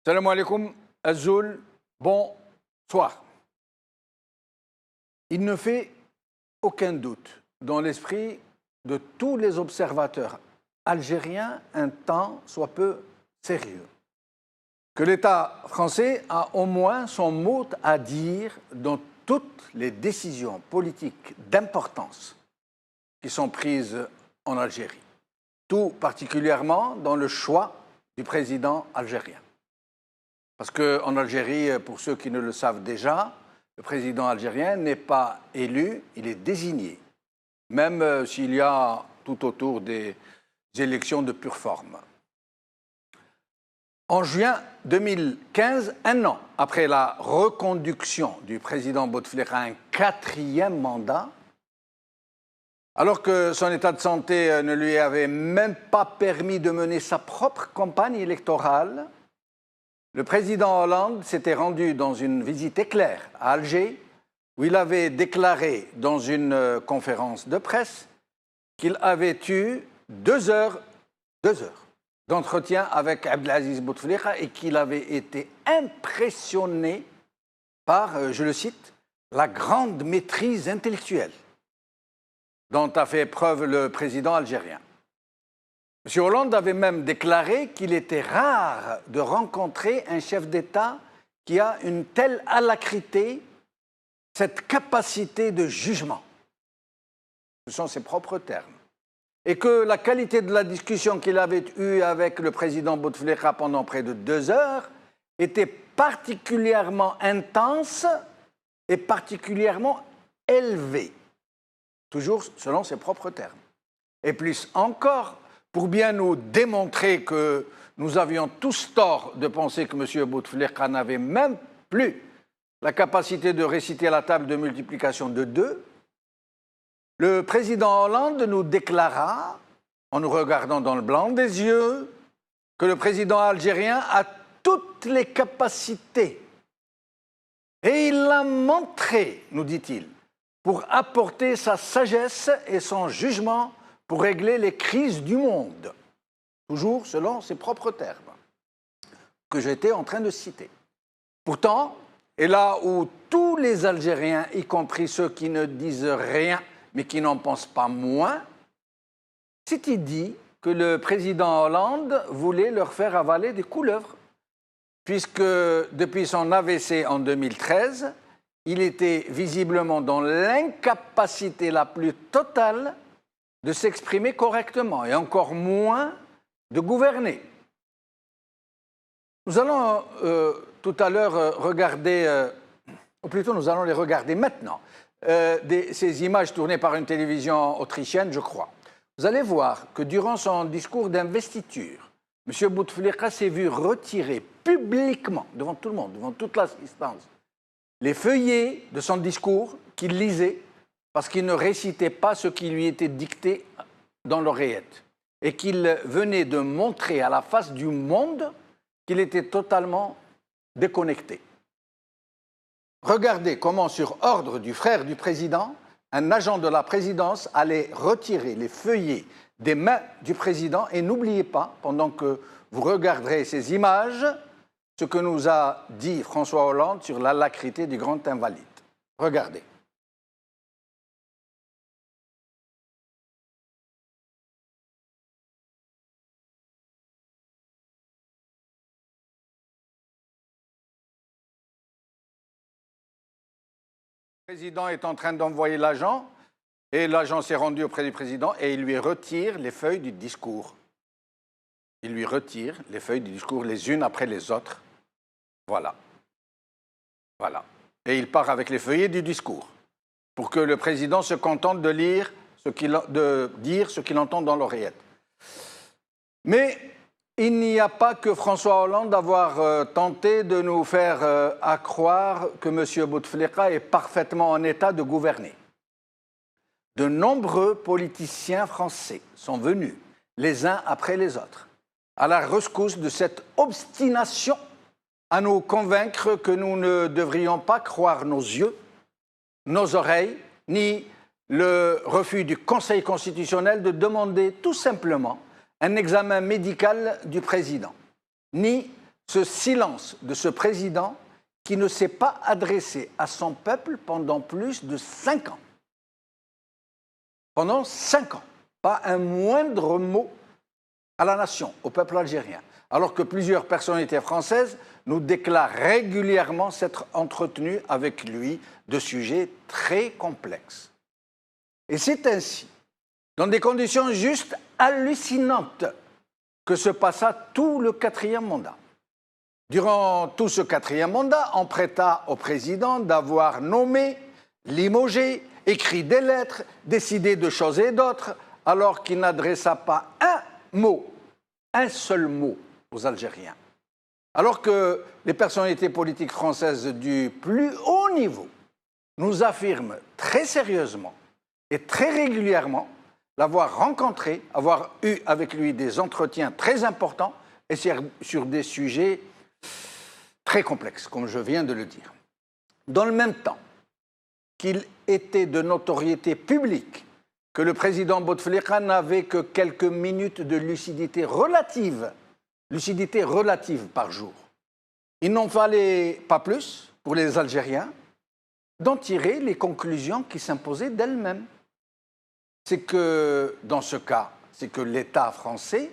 Salam alaikum, Azul, bonsoir. Il ne fait aucun doute dans l'esprit de tous les observateurs algériens un temps soit peu sérieux que l'État français a au moins son mot à dire dans toutes les décisions politiques d'importance qui sont prises en Algérie, tout particulièrement dans le choix du président algérien. Parce qu'en Algérie, pour ceux qui ne le savent déjà, le président algérien n'est pas élu, il est désigné, même s'il y a tout autour des élections de pure forme. En juin 2015, un an après la reconduction du président Bouteflika à un 4e mandat, alors que son état de santé ne lui avait même pas permis de mener sa propre campagne électorale, le président Hollande s'était rendu dans une visite éclair à Alger, où il avait déclaré dans une conférence de presse qu'il avait eu 2 heures d'entretien avec Abdelaziz Bouteflika et qu'il avait été impressionné par, je le cite, la grande maîtrise intellectuelle dont a fait preuve le président algérien. M. Hollande avait même déclaré qu'il était rare de rencontrer un chef d'État qui a une telle alacrité, cette capacité de jugement. Ce sont ses propres termes. Et que la qualité de la discussion qu'il avait eue avec le président Bouteflika pendant près de 2 heures était particulièrement intense et particulièrement élevée, toujours selon ses propres termes. Et plus encore, pour bien nous démontrer que nous avions tous tort de penser que M. Bouteflika n'avait même plus la capacité de réciter la table de multiplication de 2, le président Hollande nous déclara, en nous regardant dans le blanc des yeux, que le président algérien a toutes les capacités. Et il l'a montré, nous dit-il, pour apporter sa sagesse et son jugement pour régler les crises du monde, toujours selon ses propres termes, que j'étais en train de citer. Pourtant, et là où tous les Algériens, y compris ceux qui ne disent rien, mais qui n'en pensent pas moins, c'était dit que le président Hollande voulait leur faire avaler des couleuvres, puisque depuis son AVC en 2013, il était visiblement dans l'incapacité la plus totale de s'exprimer correctement et encore moins de gouverner. Nous allons tout à l'heure regarder, ou plutôt nous allons les regarder maintenant, ces images tournées par une télévision autrichienne, je crois. Vous allez voir que durant son discours d'investiture, M. Bouteflika s'est vu retirer publiquement, devant tout le monde, devant toute l'assistance, les feuillets de son discours qu'il lisait parce qu'il ne récitait pas ce qui lui était dicté dans l'oreillette et qu'il venait de montrer à la face du monde qu'il était totalement déconnecté. Regardez comment, sur ordre du frère du président, un agent de la présidence allait retirer les feuillets des mains du président. Et n'oubliez pas, pendant que vous regarderez ces images, ce que nous a dit François Hollande sur l'alacrité du grand invalide. Regardez. Le président est en train d'envoyer l'agent, et l'agent s'est rendu auprès du président et il lui retire les feuilles du discours. Il lui retire les feuilles du discours les unes après les autres. Voilà. Voilà. Et il part avec les feuillets du discours pour que le président se contente de dire ce qu'il entend dans l'oreillette. Mais il n'y a pas que François Hollande d'avoir tenté de nous faire accroire que M. Bouteflika est parfaitement en état de gouverner. De nombreux politiciens français sont venus, les uns après les autres, à la rescousse de cette obstination à nous convaincre que nous ne devrions pas croire nos yeux, nos oreilles, ni le refus du Conseil constitutionnel de demander tout simplement un examen médical du président, ni ce silence de ce président qui ne s'est pas adressé à son peuple pendant plus de 5 ans. Pendant 5 ans, pas un moindre mot à la nation, au peuple algérien, alors que plusieurs personnalités françaises nous déclarent régulièrement s'être entretenues avec lui de sujets très complexes. Et c'est ainsi, dans des conditions juste hallucinantes, que se passa tout le 4e mandat. Durant tout ce 4e mandat, on prêta au président d'avoir nommé, limogé, écrit des lettres, décidé de choses et d'autres, alors qu'il n'adressa pas un mot, un seul mot aux Algériens. Alors que les personnalités politiques françaises du plus haut niveau nous affirment très sérieusement et très régulièrement l'avoir rencontré, avoir eu avec lui des entretiens très importants et sur des sujets très complexes, comme je viens de le dire. Dans le même temps qu'il était de notoriété publique que le président Bouteflika n'avait que quelques minutes de lucidité relative par jour. Il n'en fallait pas plus pour les Algériens d'en tirer les conclusions qui s'imposaient d'elles-mêmes. C'est que, dans ce cas, c'est que l'État français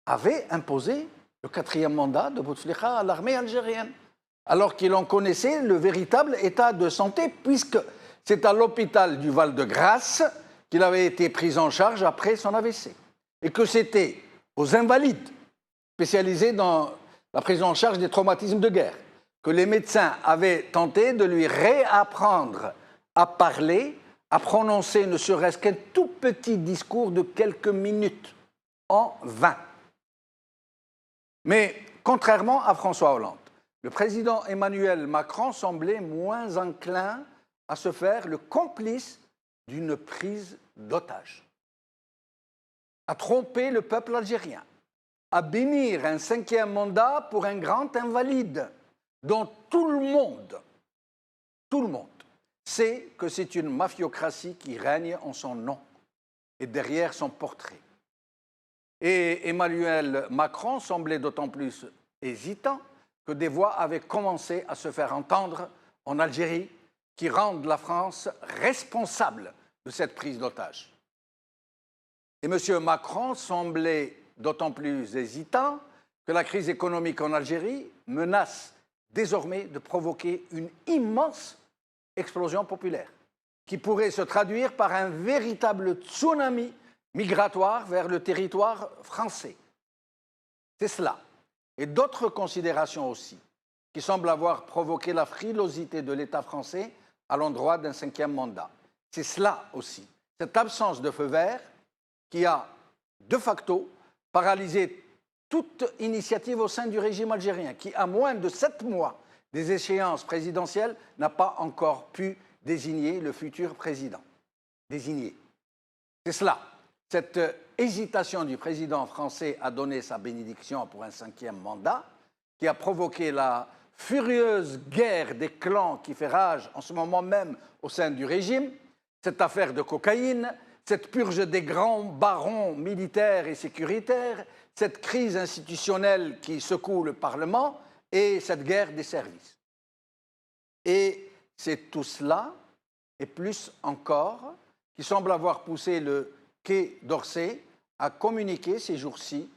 avait imposé le 4e mandat de Bouteflika à l'armée algérienne, alors qu'il en connaissait le véritable état de santé, puisque c'est à l'hôpital du Val-de-Grâce qu'il avait été pris en charge après son AVC, et que c'était aux invalides spécialisés dans la prise en charge des traumatismes de guerre que les médecins avaient tenté de lui réapprendre à parler, à prononcer ne serait-ce qu'un tout petit discours de quelques minutes, en vain. Mais contrairement à François Hollande, le président Emmanuel Macron semblait moins enclin à se faire le complice d'une prise d'otage, à tromper le peuple algérien, à bénir un 5e mandat pour un grand invalide dont tout le monde sait que c'est une mafiocratie qui règne en son nom et derrière son portrait. Et Emmanuel Macron semblait d'autant plus hésitant que des voix avaient commencé à se faire entendre en Algérie qui rendent la France responsable de cette prise d'otage. Et M. Macron semblait d'autant plus hésitant que la crise économique en Algérie menace désormais de provoquer une immense explosion populaire qui pourrait se traduire par un véritable tsunami migratoire vers le territoire français. C'est cela, et d'autres considérations aussi, qui semblent avoir provoqué la frilosité de l'État français à l'endroit d'un 5e mandat. C'est cela aussi, cette absence de feu vert qui a, de facto, paralysé toute initiative au sein du régime algérien, qui, à moins de 7 mois des échéances présidentielles, n'a pas encore pu désigner le futur président. Désigner. C'est cela. Cette hésitation du président français à donner sa bénédiction pour un 5e mandat, qui a provoqué la furieuse guerre des clans qui fait rage en ce moment même au sein du régime, cette affaire de cocaïne, cette purge des grands barons militaires et sécuritaires, cette crise institutionnelle qui secoue le Parlement et cette guerre des services. Et c'est tout cela, et plus encore, qui semble avoir poussé le Quai d'Orsay à communiquer ces jours-ci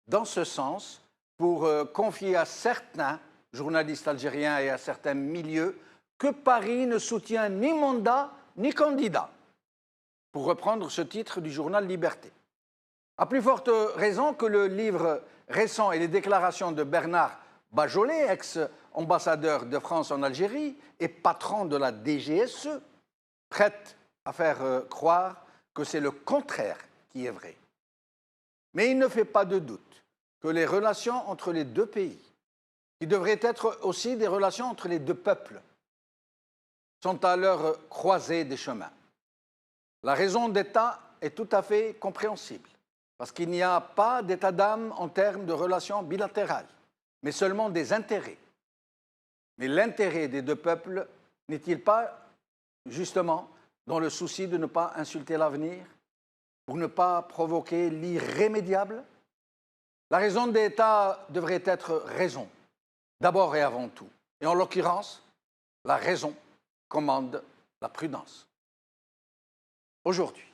dans ce sens pour confier à certains journalistes algériens et à certains milieux que Paris ne soutient ni mandat ni candidat, pour reprendre ce titre du journal Liberté. À plus forte raison que le livre récent et les déclarations de Bernard Bajolet, ex-ambassadeur de France en Algérie et patron de la DGSE, prêtent à faire croire que c'est le contraire qui est vrai. Mais il ne fait pas de doute que les relations entre les deux pays, qui devraient être aussi des relations entre les deux peuples, sont à leur croisée des chemins. La raison d'État est tout à fait compréhensible, parce qu'il n'y a pas d'état d'âme en termes de relations bilatérales, mais seulement des intérêts. Mais l'intérêt des deux peuples n'est-il pas justement dans le souci de ne pas insulter l'avenir, pour ne pas provoquer l'irrémédiable? La raison d'État devrait être raison, d'abord et avant tout. Et en l'occurrence, la raison commande la prudence. Aujourd'hui,